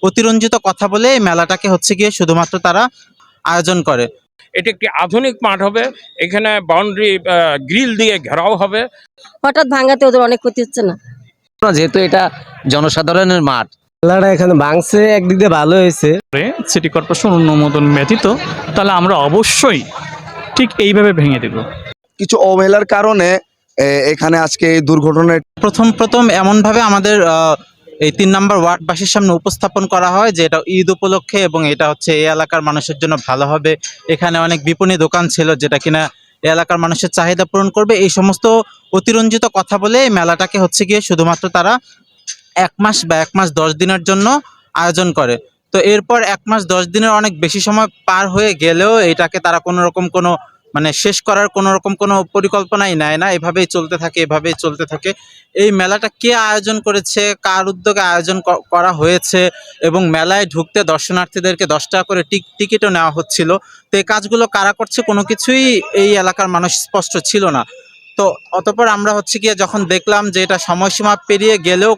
অতিরঞ্জিত কথা বলে এই মেলাটাকে হচ্ছে গিয়ে শুধুমাত্র তারা আয়োজন করে। এটি একটি আধুনিক মাঠ হবে, এখানে বাউন্ডারি গ্রিল দিয়ে ঘেরাও হবে। হঠাৎ ভাঙাতে ওদের অনেক ক্ষতি হচ্ছে না? যেহেতু এটা জনসাধারণের মাঠ, মেলাটা এখানে ভাঙছে, একদিক দিয়ে ভালো হয়েছে। সিটি কর্পোরেশন অনুমোদন ব্যতীত তাহলে আমরা অবশ্যই ঠিক এইভাবে ভেঙে দেব। কিছু অবহেলার কারণে এখানে আজকে এই দুর্ঘটনায় প্রথম এমনভাবে আমাদের এই 3 নম্বর ওয়ার্ডবাসীর সামনে উপস্থাপন করা হয় যে এটা ঈদ উপলক্ষে এবং এটা হচ্ছে এই এলাকার মানুষের জন্য ভালো হবে। এখানে অনেক বিপণী দোকান ছিল যেটা কিনা এই এলাকার মানুষের চাহিদা পূরণ করবে। এই সমস্ত অতিরঞ্জিত কথা বলে এই মেলাটাকে হচ্ছে গিয়ে শুধুমাত্র তারা 1 মাস বা 1 মাস 10 দিনের জন্য আয়োজন করে। তো এরপর 1 মাস 10 দিনের অনেক বেশি সময় পার হয়ে গেলেও এটাকে তারা কোনো মানে শেষ করার কোনো পরিকল্পনাই নেয় না। এভাবেই চলতে থাকে। এই মেলাটা কে আয়োজন করেছে, কার উদ্যোগে আয়োজন করা হয়েছে এবং মেলায় ঢুকতে দর্শনার্থীদেরকে 10 টাকা করে টিকিটও নেওয়া হচ্ছিল। তো এই কাজগুলো কারা করছে কোনো কিছুই এই এলাকার মানুষ স্পষ্ট ছিল না। তো অতঃপর আমরা হচ্ছে গিয়ে যখন দেখলাম যে এটা সময়সীমা পেরিয়ে গেলেও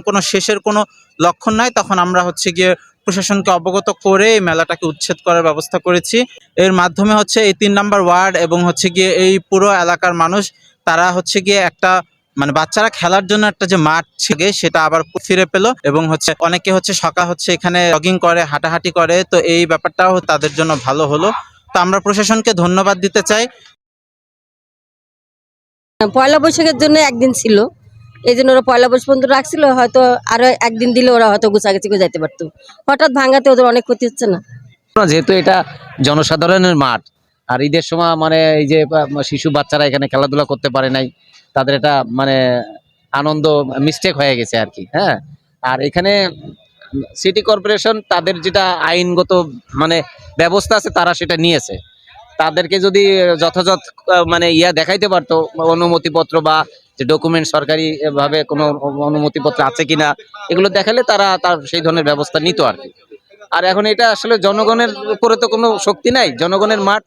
কোনো শেষের কোনো লক্ষণ নাই, তখন আমরা হচ্ছে গিয়ে প্রশাসনকে অবগত করে এই মেলাটাকে উচ্ছেদ করার ব্যবস্থা করেছি। এর মাধ্যমে হচ্ছে এই 3 নম্বর ওয়ার্ড এবং হচ্ছে গিয়ে এই পুরো এলাকার মানুষ তারা হচ্ছে গিয়ে একটা মানে বাচ্চারা খেলার জন্য একটা যে মাঠ ছিল সেটা আবার ফিরে পেল এবং হচ্ছে অনেকে হচ্ছে সকাল হচ্ছে এখানে জগিং করে, হাঁটাহাঁটি করে। তো এই ব্যাপারটাও তাদের জন্য ভালো হলো। তো আমরা প্রশাসনকে ধন্যবাদ দিতে চাই। পয়লা বৈশাখের জন্য একদিন ছিল, এই জন্য ওরা পয়লা বৈশাখ পর্যন্ত রাখছিল। হয়তো আরো একদিন দিলে ওরা হয়তো গুছাগুছি করে যাইতে পারতো। হঠাৎ ভাঙাতে ওদের অনেক ক্ষতি হচ্ছে না? যেহেতু এটা জনসাধারণের মাঠ, আর ঈদের সময় মানে এই যে শিশু বাচ্চারা এখানে খেলাধুলা করতে পারে নাই, তাদের এটা মানে আনন্দ মিস্টেক হয়ে গেছে আর কি। হ্যাঁ, আর এখানে সিটি কর্পোরেশন তাদের যেটা আইনগত মানে ব্যবস্থা আছে তারা সেটা নিয়েছে। তাদেরকে যদি যথাযথ মানে দেখাইতে পারতো অনুমতিপত্র বা যে ডকুমেন্ট সরকারি ভাবে কোনো অনুমতিপত্র আছে কিনা, এগুলো দেখালে তারা তার সেই ধরনের ব্যবস্থা নিত আর কি। আর এখন এটা আসলে জনগণের উপরে তো কোনো শক্তি নাই, জনগণের মাঠ।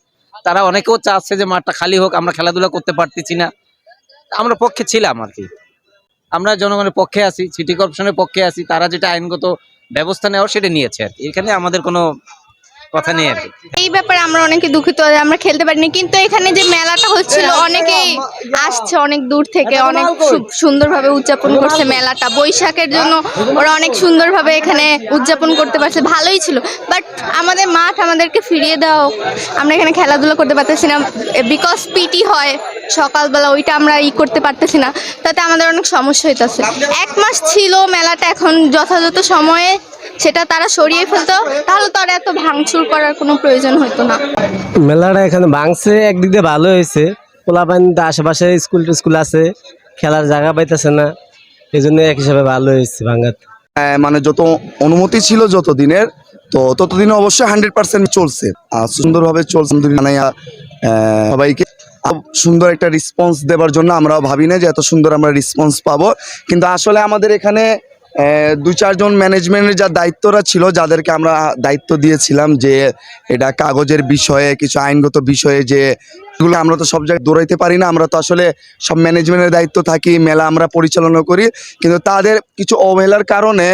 তারা অনেকেও চাচ্ছে যে মাঠটা খালি হোক, আমরা খেলাধুলা করতে পারতেছি না। আমরা পক্ষে ছিলাম আর কি, আমরা জনগণের পক্ষে আছি, সিটি কর্পোরেশনের পক্ষে আছি। তারা যেটা আইনগত ব্যবস্থা নেওয়ার সেটা নিয়েছে আর কি। এখানে আমাদের কোনো কথা নেই আর কি। এই ব্যাপারে আমরা অনেকে দুঃখিত, আমরা খেলতে পারিনি। কিন্তু এখানে যে মেলাটা হচ্ছিল অনেকেই আসছে অনেক দূর থেকে, অনেক সুন্দরভাবে উদযাপন করছে মেলাটা। বৈশাখের জন্য ওরা অনেক সুন্দরভাবে এখানে উদযাপন করতে পারছে, ভালোই ছিল। বাট আমাদের মাঠ আমাদেরকে ফিরিয়ে দাও, আমরা এখানে খেলাধুলা করতে পারতেছি না। বিকজ পিটি হয় সকালবেলা, ওইটা আমরা করতে পারতেছি না, তাতে আমাদের অনেক সমস্যা হইতেছে। 1 মাস ছিল মেলাটা, এখন যথাযথ সময়ে সেটা তারা সরিয়ে ফেলতো, তাহলে তো আর এত ভাঙচুর করার কোনো প্রয়োজন হতো না। মেলাটা এখানে ভাঙছে, একদিক দিয়ে ভালো হয়েছে। পোলাপাইন আশেপাশে স্কুল আছে, খেলার জায়গা পাইতেছে না, এই জন্য এক হিসাবে ভালো হয়েছে ভাঙাতে। মানে যত অনুমতি ছিল যত দিনের, তো ততদিনে অবশ্যই 100% চলছে, সুন্দরভাবে চলছে। সবাইকে সুন্দর একটা রেসপন্স দেওয়ার জন্য আমরাও ভাবি না যে এত সুন্দর আমরা রেসপন্স পাবো। কিন্তু আসলে আমাদের এখানে 2-4 জন ম্যানেজমেন্টের যা দায়িত্বরা ছিল, যাদেরকে আমরা দায়িত্ব দিয়েছিলাম যে এটা কাগজের বিষয়ে কিছু আইনগত বিষয়ে, যে এগুলো আমরা তো সব জায়গায় দৌড়াইতে পারি না। আমরা তো আসলে সব ম্যানেজমেন্টের দায়িত্ব থাকি, মেলা আমরা পরিচালনা করি। কিন্তু তাদের কিছু অবহেলার কারণে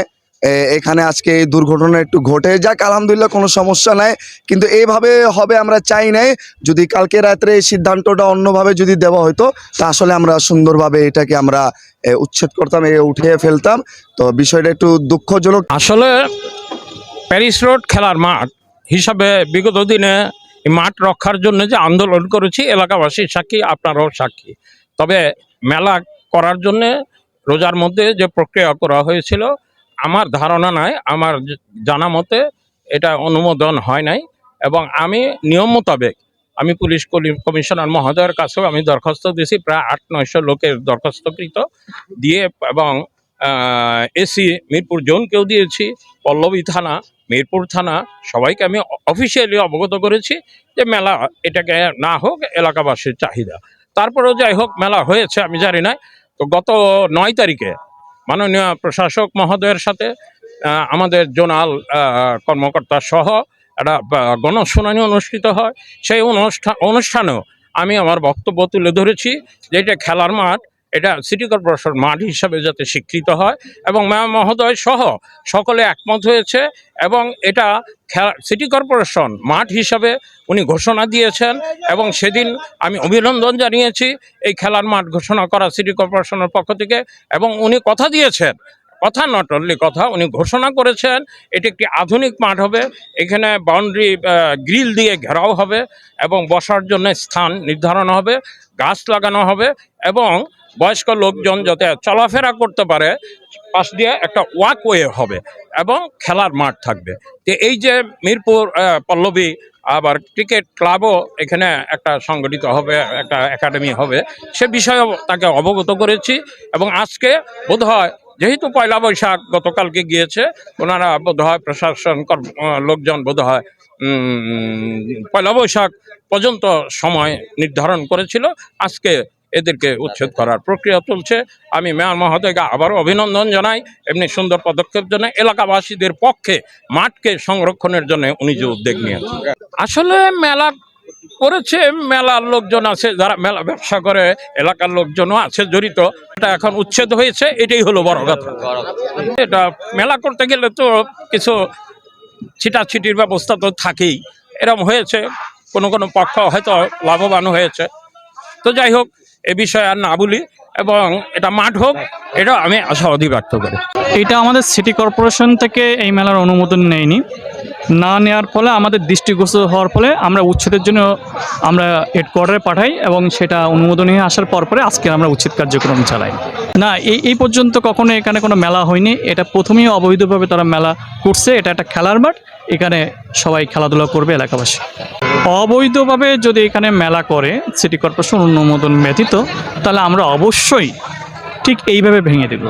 এখানে আজকে এই দুর্ঘটনা একটু ঘটে যাক। আলহামদুলিল্লাহ কোনো সমস্যা নাই, কিন্তু এইভাবে হবে আমরা চাই নাই। যদি কালকে রাত্রে এই সিদ্ধান্তটা অন্যভাবে যদি দেওয়া হতো, তা আসলে আমরা সুন্দরভাবে এটাকে আমরা উচ্ছেদ করতাম, উঠিয়ে ফেলতাম। তো বিষয়টা একটু দুঃখজনক। আসলে প্যারিস রোড খেলার মাঠ হিসাবে বিগত দিনে এই মাঠ রক্ষার জন্য যে আন্দোলন করেছি, এলাকাবাসীর সাক্ষী, আপনারাও সাক্ষী। তবে মেলা করার জন্যে রোজার মধ্যে যে প্রক্রিয়া করা হয়েছিল, আমার ধারণা নাই, আমার জানা মতে এটা অনুমোদন হয় নাই। এবং আমি নিয়ম মোতাবেক আমি পুলিশ কমিশনার মহোদয়ের কাছেও আমি দরখাস্ত দিয়েছি, প্রায় 800-900 লোকের দরখাস্তকৃত দিয়ে, এবং এসি মিরপুর জোনকেও দিয়েছি, পল্লবী থানা, মিরপুর থানা, সবাইকে আমি অফিসিয়ালি অবগত করেছি যে মেলা এটাকে না হোক, এলাকাবাসীর চাহিদা। তারপরেও যাই হোক, মেলা হয়েছে আমি জানি না। তো গত 9 তারিখে মাননীয় প্রশাসক মহোদয়ের সাথে আমাদের জোনাল কর্মকর্তা সহ একটা গণশুনানি অনুষ্ঠিত হয়। সেই অনুষ্ঠানেও আমি আমার বক্তব্য তুলে ধরেছি যে এটা খেলার মাঠ, এটা সিটি কর্পোরেশন মাঠ হিসাবে যাতে স্বীকৃত হয়, এবং মেয়র মহোদয় সহ সকলে একমত হয়েছে, এবং এটা সিটি কর্পোরেশন মাঠ হিসাবে উনি ঘোষণা দিয়েছেন, এবং সেদিন আমি অভিনন্দন জানিয়েছি এই খেলার মাঠ ঘোষণা করা সিটি কর্পোরেশনের পক্ষ থেকে। এবং উনি কথা দিয়েছেন, কথা নট অনলি কথা, উনি ঘোষণা করেছেন এটি একটি আধুনিক মাঠ হবে, এখানে বাউন্ডারি গ্রিল দিয়ে ঘেরাও হবে, এবং বসার জন্য স্থান নির্ধারণ হবে, গাছ লাগানো হবে, এবং বয়স্ক লোকজন যাতে চলাফেরা করতে পারে পাশ দিয়ে একটা ওয়াকওয়ে হবে, এবং খেলার মাঠ থাকবে। তো এই যে মিরপুর পল্লবী আবার ক্রিকেট ক্লাবও এখানে একটা সংগঠিত হবে, একটা একাডেমি হবে, সে বিষয়েও তাকে অবগত করেছি। এবং আজকে বোধহয় যেহেতু পয়লা বৈশাখ গতকালকে গিয়েছে, ওনারা বোধহয় প্রশাসন লোকজন বোধহয় পয়লা বৈশাখ পর্যন্ত সময় নির্ধারণ করেছিল, আজকে এদেরকে উচ্ছেদ করার প্রক্রিয়া চলছে। আমি মেয়র মহোদয়কে আবারও অভিনন্দন জানাই এমনি সুন্দর পদক্ষেপ জন্য। এলাকাবাসীদের পক্ষে মাঠকে সংরক্ষণের জন্য উনি যে উদ্যোগ নিয়েছেন, আসলে মেলা করেছে, মেলার লোকজন আছে যারা মেলা ব্যবসা করে, এলাকার লোকজনও আছে জড়িত, এটা এখন উচ্ছেদ হয়েছে, এটাই হলো বড় কথা। এটা মেলা করতে গেলে তো কিছু ছিটাছিটির ব্যবস্থা তো থাকেই, এরকম হয়েছে, কোনো কোনো পক্ষ হয়তো লাভবান হয়েছে। তো যাই হোক, এ বিষয়ে আর না বলি, এবং এটা মাঠ হোক, এটা আমি আশাবাদী ব্যক্ত করি। এটা আমাদের সিটি কর্পোরেশন থেকে এই মেলার অনুমোদন নেয়নি, না নেওয়ার ফলে আমাদের দৃষ্টিগোচর হওয়ার ফলে আমরা উচ্ছেদের জন্য আমরা হেডকোয়ার্টারে পাঠাই, এবং সেটা অনুমোদন নিয়ে আসার পরে আজকে আমরা উচ্ছেদ কার্যক্রম চালাই। না, এই পর্যন্ত কখনো এখানে কোনো মেলা হয়নি, এটা প্রথমেই অবৈধভাবে তারা মেলা করছে। এটা একটা খেলার মাঠ, এখানে সবাই খেলাধুলা করবে এলাকাবাসী। অবৈধভাবে যদি এখানে মেলা করে সিটি কর্পোরেশন অনুমোদন ব্যতীত, তাহলে আমরা অবশ্যই ঠিক এইভাবে ভেঙে দেব।